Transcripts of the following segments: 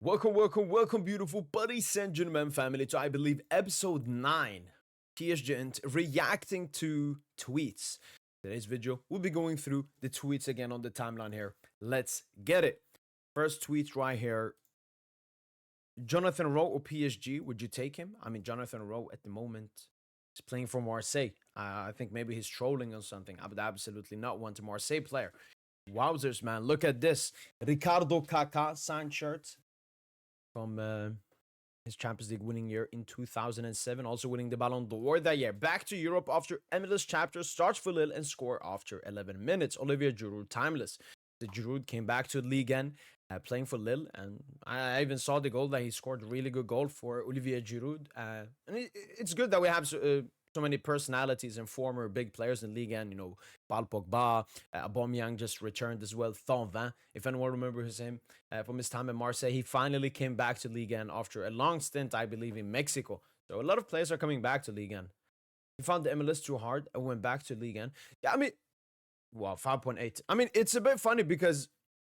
Welcome, beautiful buddy Saint-Germain family to, I believe, episode 9, PSGINT, reacting to tweets. Today's video, we'll be going through the tweets again on the timeline here. Let's get it. First tweet right here. Jonathan Rowe or PSG, would you take him? I mean, Jonathan Rowe at the moment is playing for Marseille. I think maybe he's trolling or something. I would absolutely not want a Marseille player. Wowzers, man. Look at this. Ricardo Kaká signed shirt from his Champions League winning year in 2007, also winning the Ballon d'Or that year. Back to Europe after MLS chapter, starts for Lille and score after 11 minutes. Olivier Giroud, timeless. The Giroud came back to Ligue and playing for Lille, and I even saw the goal that he scored. Really good goal for Olivier Giroud. And it's good that we have so many personalities and former big players in Ligue 1, Paul Pogba, Aubameyang just returned as well, Thauvin, if anyone remembers him from his time in Marseille. He finally came back to Ligue 1 after a long stint, I believe, in Mexico. So a lot of players are coming back to Ligue 1. He found the MLS too hard and went back to Ligue 1. Yeah, I mean, wow, 5.8. I mean, it's a bit funny because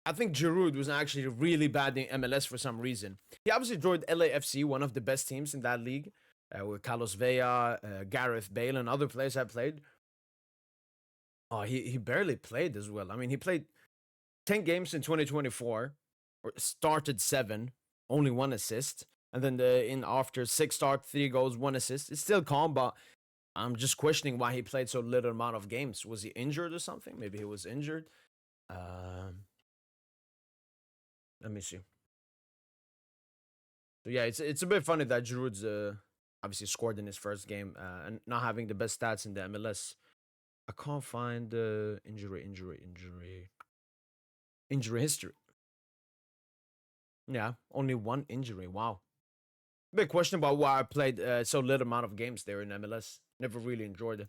I think Giroud was actually really bad in MLS for some reason. He obviously joined LAFC, one of the best teams in that league. With Carlos Vela, Gareth Bale, and other players have played. Oh, he barely played as well. I mean, he played 10 games in 2024, or started 7, only 1 assist. And then after 6 starts, 3 goals, 1 assist. It's still calm, but I'm just questioning why he played so little amount of games. Was he injured or something? Maybe he was injured. Let me see. So yeah, it's a bit funny that Giroud's obviously scored in his first game and not having the best stats in the MLS. I can't find injury history. Yeah, only 1 injury. Wow. Big question about why I played so little amount of games there in MLS. Never really enjoyed it.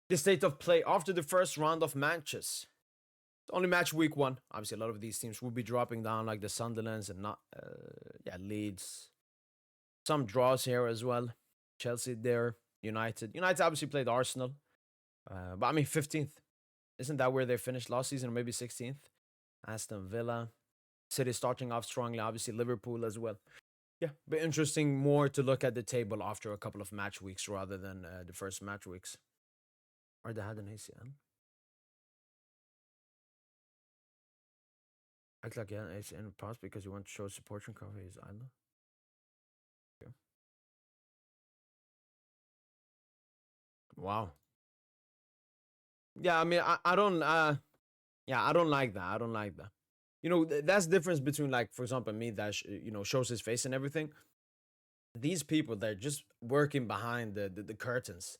The state of play after the first round of matches. It's only match week 1. Obviously, a lot of these teams will be dropping down, like the Sunderlands and not, Leeds. Some draws here as well. Chelsea there. United obviously played Arsenal. But I mean, 15th. Isn't that where they finished last season, or maybe 16th? Aston Villa. City starting off strongly. Obviously, Liverpool as well. Yeah, but interesting more to look at the table after a couple of match weeks rather than the first match weeks. Or they had an ACL. Act like you had an ACL in the past because you want to show support and cover his island. Okay. Wow. Yeah, I mean, I don't I don't like that. I don't like that. That's the difference between, like, for example, me that shows his face and everything. These people, they're just working behind the curtains.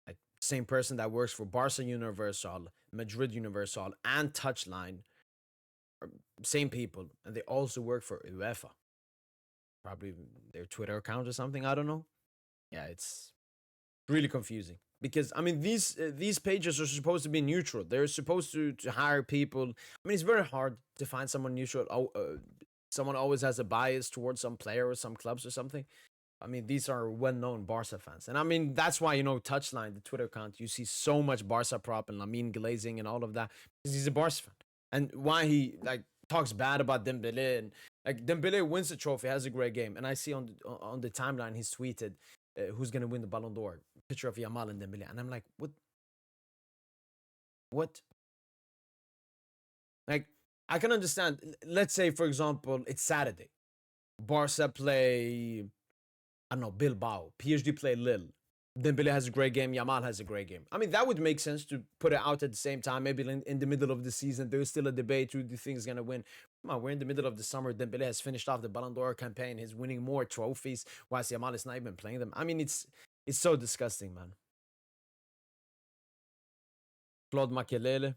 Like, same person that works for Barca Universal, Madrid Universal, and Touchline. Same people, and they also work for UEFA. Probably their Twitter account or something. I don't know. Yeah, it's really confusing. Because, I mean, these pages are supposed to be neutral. They're supposed to hire people. I mean, it's very hard to find someone neutral. Someone always has a bias towards some player or some clubs or something. I mean, these are well-known Barca fans. And I mean, that's why, Touchline, the Twitter account, you see so much Barca prop and Lamine glazing and all of that. Because he's a Barca fan. And why he, like, talks bad about Dembele. And, like, Dembele wins the trophy, has a great game. And I see on the timeline he's tweeted, who's going to win the Ballon d'Or. Picture of Yamal and Dembele. And I'm like, what? What? Like, I can understand. Let's say, for example, it's Saturday. Barca play, I don't know, Bilbao. PSG play Lille. Dembele has a great game. Yamal has a great game. I mean, that would make sense to put it out at the same time. Maybe in the middle of the season, there's still a debate who do you think is going to win. Come on, we're in the middle of the summer. Dembele has finished off the Ballon d'Or campaign. He's winning more trophies, whilst Yamal is not even playing them. I mean, it's so disgusting, man. Claude Makelele,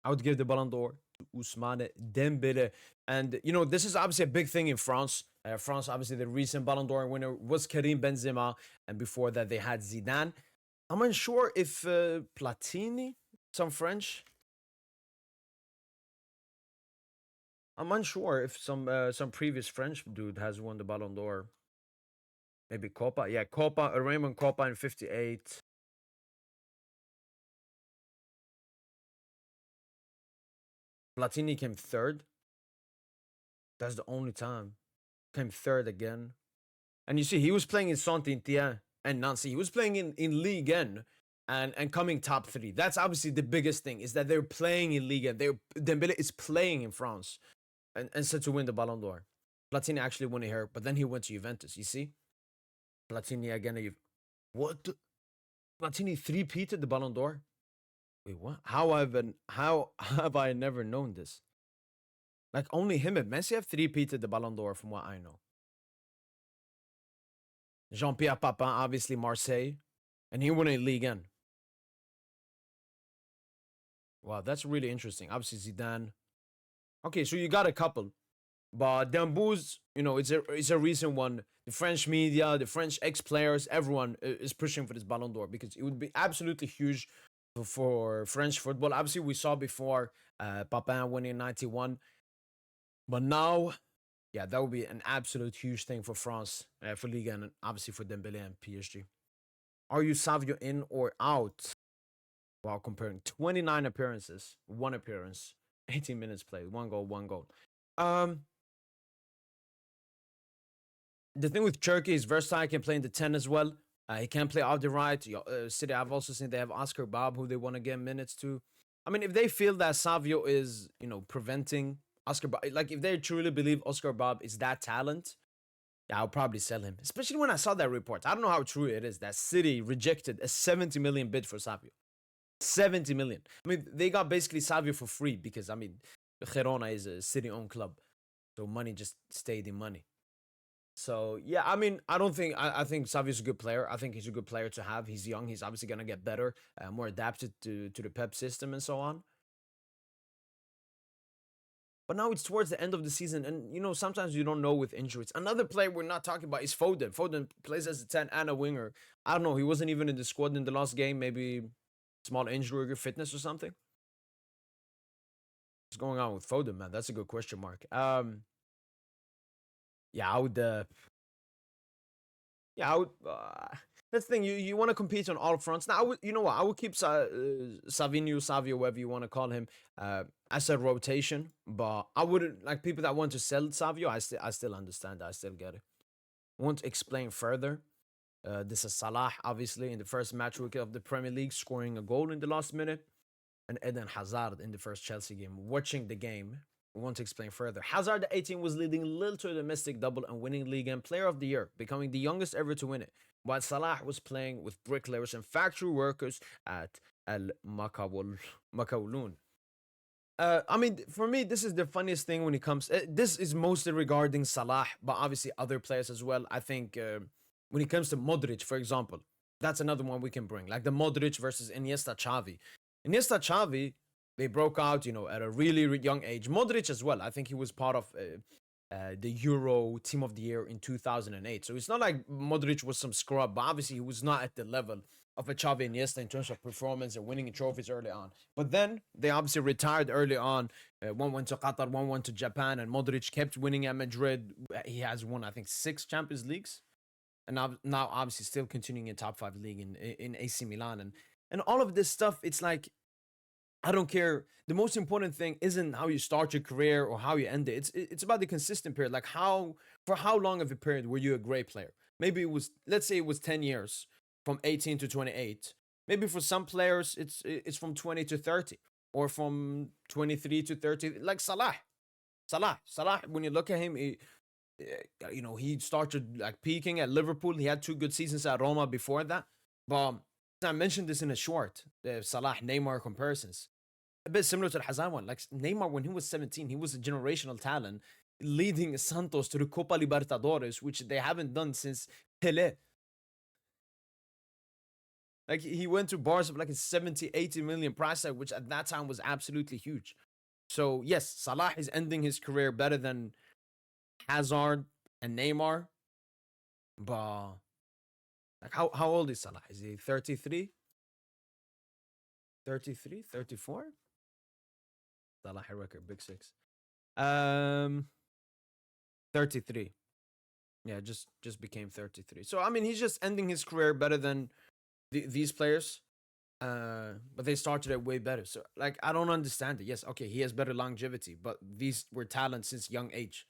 I would give the Ballon d'Or to Ousmane Dembele. And, this is obviously a big thing in France. France, obviously, the recent Ballon d'Or winner was Karim Benzema. And before that, they had Zidane. I'm unsure if Platini, some French. I'm unsure if some previous French dude has won the Ballon d'Or. Maybe Copa. Yeah, Copa, Raymond Copa in 58. Platini came 3rd. That's the only time. came third again. And you see, he was playing in Saint-Germain and Nancy. He was playing in Ligue and coming top 3. That's obviously the biggest thing, is that they're playing in Ligue. Dembele is playing in France and set to win the Ballon d'Or. Platini actually won it here, but then he went to Juventus. You see, Platini again. What? Platini three-peated the Ballon d'Or. Wait, what? How have I never known this? Like, only him and Messi have three-peated the Ballon d'Or, from what I know. Jean-Pierre Papin, obviously Marseille, and he won a Ligue 1. Wow, that's really interesting. Obviously Zidane. Okay, so you got a couple, but Dembouz, it's a recent one. The French media, the French ex-players, everyone is pushing for this Ballon d'Or because it would be absolutely huge for French football. Obviously, we saw before Papin winning in 91, but now, yeah, that would be an absolute huge thing for France, for Liga, and obviously for Dembele and PSG. Are you Savio in or out? While comparing 29 appearances, 1 appearance, 18 minutes played, 1 goal, 1 goal. The thing with Turkey is versatile. He can play in the 10 as well. He can play off the right. City, I've also seen they have Oscar Bob, who they want to get minutes to. I mean, if they feel that Savio is, preventing Oscar Bob, like if they truly believe Oscar Bob is that talent, yeah, I'll probably sell him. Especially when I saw that report. I don't know how true it is that City rejected a 70 million bid for Savio. 70 million. I mean, they got basically Savio for free because, I mean, Girona is a City-owned club. So money just stayed in money. So, yeah, I mean, I think Savio's a good player. I think he's a good player to have. He's young. He's obviously going to get better, more adapted to the Pep system and so on. But now it's towards the end of the season, and, sometimes you don't know with injuries. Another player we're not talking about is Foden. Foden plays as a 10 and a winger. I don't know. He wasn't even in the squad in the last game. Maybe small injury or fitness or something. What's going on with Foden, man? That's a good question mark. Yeah, I would. Yeah, I would. That's the thing. You want to compete on all fronts. Now, I would. You know what? I would keep Savio, whatever you want to call him, as a rotation. But I wouldn't like people that want to sell Savio. I still understand that. I still get it. Won't explain further. This is Salah, obviously, in the first match week of the Premier League, scoring a goal in the last minute. And Eden Hazard in the first Chelsea game. Watching the game, I want to explain further. Hazard, the 18, was leading Lille to a domestic double and winning Ligue and Player of the Year, becoming the youngest ever to win it, while Salah was playing with bricklayers and factory workers at Al Makawloon. I mean, for me, this is the funniest thing when it comes. This is mostly regarding Salah, but obviously other players as well. I think when it comes to Modric, for example, that's another one we can bring. Like the Modric versus Iniesta Xavi. Iniesta Xavi, they broke out, at a really young age. Modric as well. I think he was part of the Euro Team of the Year in 2008. So it's not like Modric was some scrub, but obviously he was not at the level of a Xavi Iniesta in terms of performance and winning trophies early on. But then they obviously retired early on. One went to Qatar, one went to Japan, and Modric kept winning at Madrid. He has won, I think, 6 Champions Leagues. And now obviously still continuing in top 5 league in AC Milan. And all of this stuff, it's like, I don't care. The most important thing isn't how you start your career or how you end it. It's about the consistent period. Like for how long of a period were you a great player? Maybe it was, let's say it was 10 years from 18 to 28. Maybe for some players, it's from 20 to 30 or from 23 to 30. Like Salah, when you look at him, he started like peaking at Liverpool. He had 2 good seasons at Roma before that. But I mentioned this in a short, Salah Neymar comparisons. A bit similar to the Hazard one. Like Neymar, when he was 17, he was a generational talent, leading Santos to the Copa Libertadores, which they haven't done since Pelé. Like he went to Barca for like a 70, 80 million price tag, which at that time was absolutely huge. So yes, Salah is ending his career better than Hazard and Neymar. But like how old is Salah? Is he 33? 33? 34? Salah record, big 6. 33. Yeah, just became 33. So I mean, he's just ending his career better than these players. But they started it way better. So like I don't understand it. Yes, okay, he has better longevity, but these were talents since young age.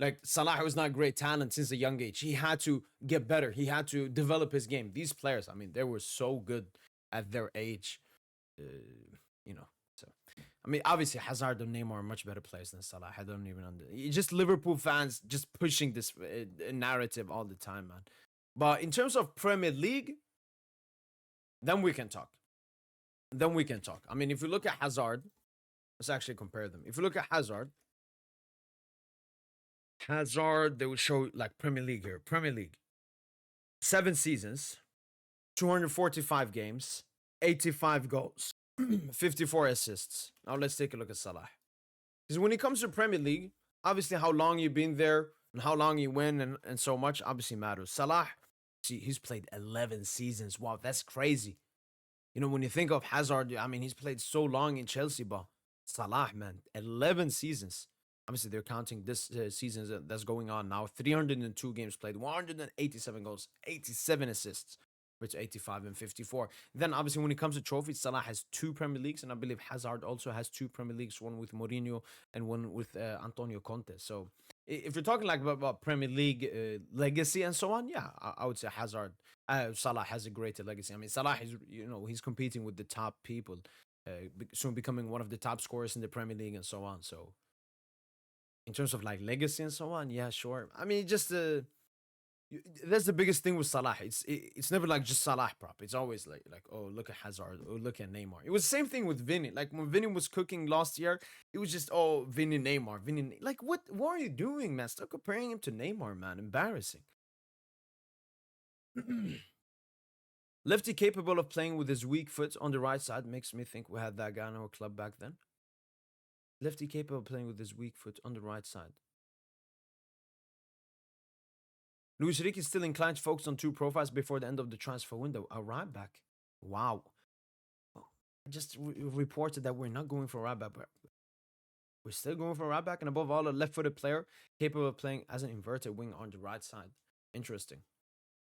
Like Salah was not great talent since a young age. He had to get better. He had to develop his game. These players, I mean, they were so good at their age. Uh, you know, so I mean, obviously Hazard and Neymar are much better players than Salah. I don't even just Liverpool fans just pushing this narrative all the time, man. But in terms of Premier League, then we can talk. Then we can talk. I mean, if you look at Hazard, let's actually compare them. If you look at Hazard, they will show like Premier League here. Premier League, 7 seasons, 245 games, 85 goals, 54 assists. Now let's take a look at Salah. Because when it comes to Premier League, obviously how long you've been there and how long you win and so much obviously matters. Salah, see, he's played 11 seasons. Wow, that's crazy. You know, when you think of Hazard, I mean, he's played so long in Chelsea, but Salah, man, 11 seasons. Obviously, they're counting this season that's going on now. 302 games played, 187 goals, 87 assists, which 85 and 54. Then, obviously, when it comes to trophies, Salah has 2 Premier Leagues, and I believe Hazard also has 2 Premier Leagues, one with Mourinho and one with Antonio Conte. So, if you're talking like about Premier League legacy and so on, yeah, I would say Salah has a greater legacy. I mean, Salah is, he's competing with the top people, soon becoming one of the top scorers in the Premier League and so on. So, in terms of like legacy and so on, yeah, sure. I mean, just that's the biggest thing with Salah. It's never like just Salah prop. It's always like oh, look at Hazard, oh, look at Neymar. It was the same thing with Vinny. Like when Vinny was cooking last year, it was just oh, Vinny, Neymar, Vinny. Like what are you doing, man? Stop comparing him to Neymar, man. Embarrassing. Lefty capable of playing with his weak foot on the right side makes me think we had that guy in our club back then. Lefty capable of playing with his weak foot on the right side. Luis Enrique is still inclined to focus on 2 profiles before the end of the transfer window. A right back. Wow. I just reported that we're not going for a right back, but we're still going for a right back, and above all, a left-footed player capable of playing as an inverted wing on the right side. Interesting.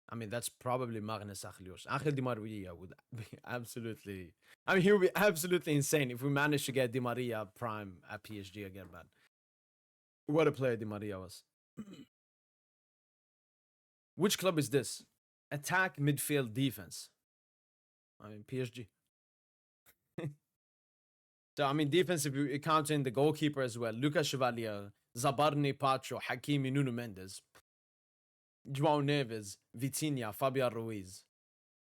I mean, that's probably Magnus Achelios. Angel Di Maria would be absolutely... I mean, he would be absolutely insane if we managed to get Di Maria prime at PSG again, man. What a player Di Maria was. Which club is this? Attack, midfield, defense. I mean, PSG. So, I mean, defense, if you count in the goalkeeper as well, Lucas Chevalier, Zabarni Pacho, Hakimi, Nuno Mendes, João Neves, Vitinha, Fabian Ruiz.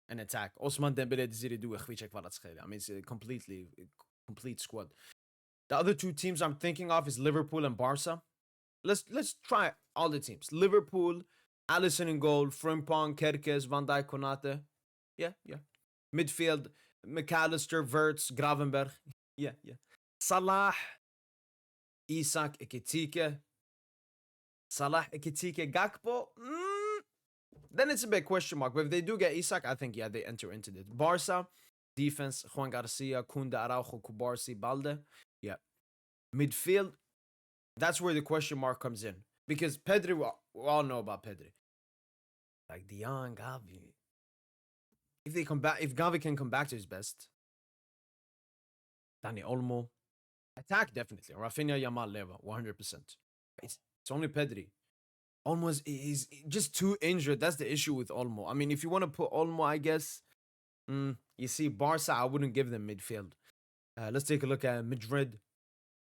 An attack. Osman Dembele, Desiree Doué, Khvichek Kvaratskhelia. I mean, it's a complete squad. The other 2 teams I'm thinking of is Liverpool and Barca. Let's try all the teams. Liverpool, Alisson in goal, Frimpong, Kerkez, Van Dijk, Konate. Yeah. Midfield, McAllister, Wirtz, Gravenberg. Yeah. Salah, Isak, Ekitike. Salah, Ekitike, Gakpo. Then it's a big question mark. But if they do get Isak, I think, yeah, they enter into it. Barca, defense, Juan Garcia, Kunda, Araujo, Kubarsi, Balde. Yeah. Midfield, that's where the question mark comes in. Because Pedri, we all know about Pedri. Like Dion, Gavi. If Gavi can come back to his best. Dani Olmo. Attack, definitely. Rafinha, Yamal, Leva, 100%. It's only Pedri. Olmo is just too injured. That's the issue with Olmo. I mean, if you want to put Olmo, I guess, you see, Barca, I wouldn't give them midfield. Let's take a look at Madrid,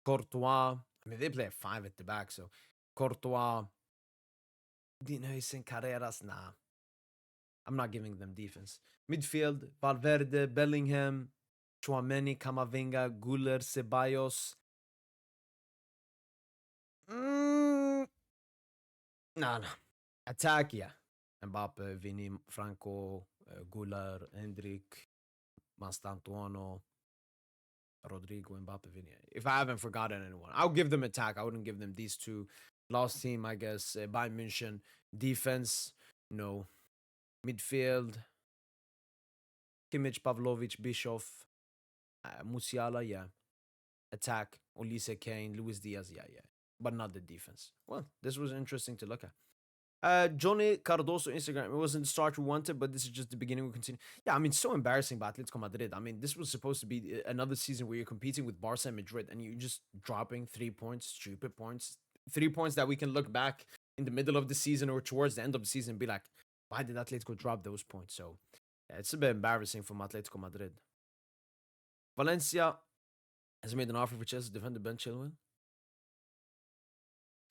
Courtois. I mean, they play 5 at the back, so Courtois, Dino Carreras, nah. I'm not giving them defense. Midfield, Valverde, Bellingham, Chouameni, Camavinga, Guller, Ceballos. No. Attack, yeah. Mbappe, Vini, Franco, Guller, Hendrik, Mastantuono, Rodrigo, Mbappe, Vini. If I haven't forgotten anyone, I'll give them attack. I wouldn't give them these 2. Last team, I guess, Bayern München. Defense, no. Midfield, Kimmich, Pavlovic, Bischoff, Musiala, yeah. Attack, Olise Kane, Luis Diaz, yeah. But not the defense. Well, this was interesting to look at. Johnny Cardoso Instagram. It wasn't the start we wanted, but this is just the beginning. We continue. Yeah, I mean, so embarrassing about Atletico Madrid. I mean, this was supposed to be another season where you're competing with Barca and Madrid, and you're just dropping 3 points, stupid points. 3 points that we can look back in the middle of the season or towards the end of the season and be like, why did Atletico drop those points? So yeah, it's a bit embarrassing from Atletico Madrid. Valencia has made an offer for Chelsea to defend the Ben Chilwell.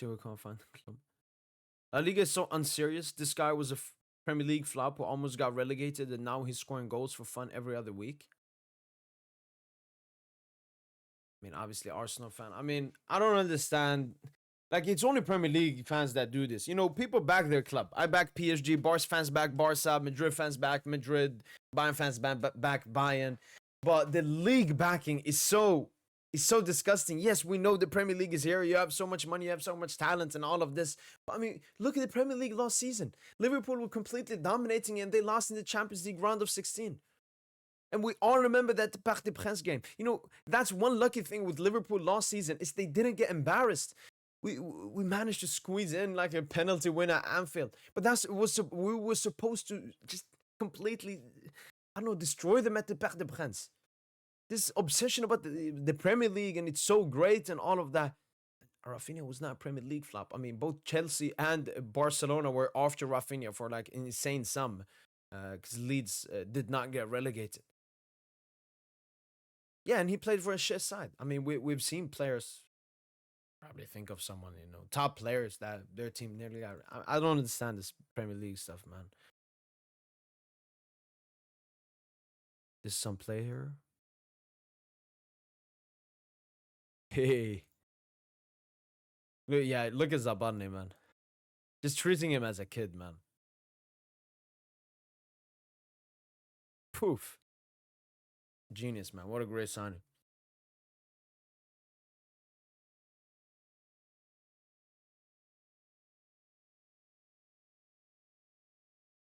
Chilwell can't find the club. La Liga is so unserious. This guy was a Premier League flop who almost got relegated, and now he's scoring goals for fun every other week. I mean, obviously, Arsenal fan. I mean, I don't understand. Like, it's only Premier League fans that do this. You know, people back their club. I back PSG. Barca fans back Barca. Madrid fans back Madrid. Bayern fans back Bayern. But the league backing is so disgusting. Yes, we know the Premier League is here. You have so much money, you have so much talent, and all of this. But I mean, look at the Premier League last season. Liverpool were completely dominating, and they lost in the Champions League round of 16. And we all remember that Parc des Princes game. You know, that's one lucky thing with Liverpool last season is they didn't get embarrassed. We managed to squeeze in like a penalty win at Anfield. But we were supposed to just completely, I don't know, destroy them at the Parc des Princes. This obsession about the Premier League and it's so great and all of that. Rafinha was not a Premier League flop. I mean, both Chelsea and Barcelona were after Rafinha for like an insane sum because Leeds did not get relegated. Yeah, and he played for a shit side. I mean, we've seen players, probably think of someone, you know, top players that their team nearly got. I don't understand this Premier League stuff, man. There's some player. Hey. Yeah, look at Zabane, man. Just treating him as a kid, man. Poof. Genius, man. What a great signing.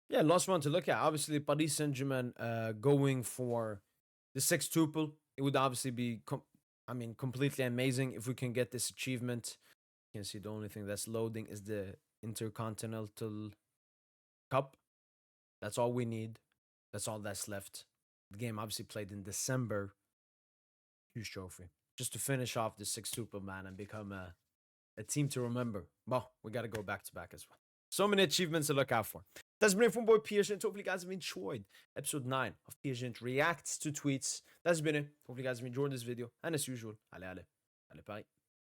Yeah, last one to look at. Obviously, Paris Saint-Germain going for the sextuple. It would obviously be, completely amazing if we can get this achievement. You can see the only thing that's loading is the Intercontinental Cup. That's all we need. That's all that's left. The game obviously played in December. Huge trophy. Just to finish off the sextuple, man, and become a team to remember. Well, we got to go back to back as well. So many achievements to look out for. That's been it from boy PSGINT. Hopefully, you guys have enjoyed episode 9 of PSGINT Reacts to Tweets. That's been it. Hopefully, you guys have enjoyed this video. And as usual, allez, bye.